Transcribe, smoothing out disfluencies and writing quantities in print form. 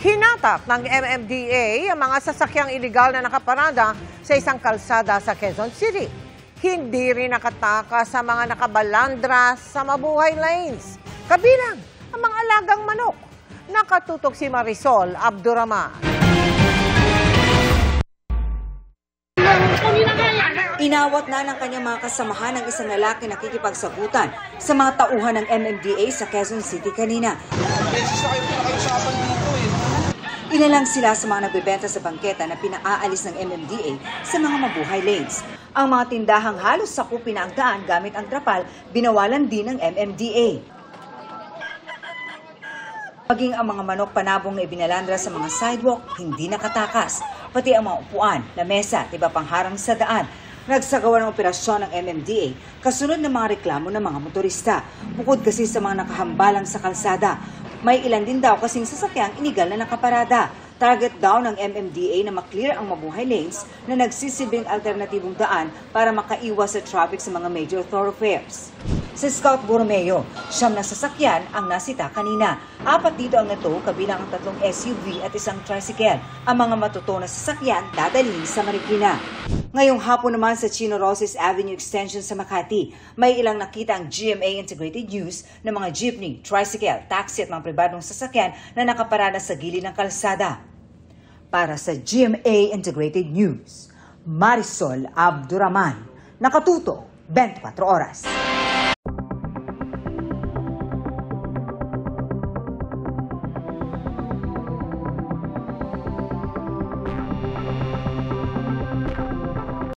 Hinatak ng MMDA ang mga sasakyang iligal na nakaparada sa isang kalsada sa Quezon City. Hindi rin nakataka sa mga nakabalandra sa mabuhay lanes. Kabilang ang mga alagang manok. Nakatutok si Marisol Abduraman. Inawat na ng kanyang mga kasamahan ng isang lalaki na nakikipagsagutan sa mga tauhan ng MMDA sa Quezon City kanina. Inalang sila sa mga nagbebenta sa bangketa na pinaaalis ng MMDA sa mga mabuhay lanes. Ang mga tindahang halos sakupin na ang daan gamit ang trapal, binawalan din ng MMDA. Maging ang mga manok panabong na ibinalandra sa mga sidewalk, hindi nakatakas. Pati ang mga upuan, lamesa at iba pang harang sa daan. Nagsagawa ng operasyon ng MMDA kasunod ng mga reklamo ng mga motorista. Bukod kasi sa mga nakahambalang sa kalsada, may ilan din daw kasing sasakyang inigal na nakaparada. Target daw ng MMDA na maklear ang mabuhay lanes na nagsisilbing alternatibong daan para makaiwas sa traffic sa mga major thoroughfares. Sa Scout Borromeo, 9 na sasakyan ang nasita kanina. 4 dito ang nato, kabilang ang 3 SUV at isang tricycle. Ang mga matuto na sasakyan dadalhin sa Marikina. Ngayong hapon naman sa Chino Roces Avenue Extension sa Makati, may ilang nakita ang GMA Integrated News ng mga jeepney, tricycle, taxi at mga pribadong sasakyan na nakaparada sa gilid ng kalsada. Para sa GMA Integrated News, Marisol Abduraman, nakatuto 24 oras.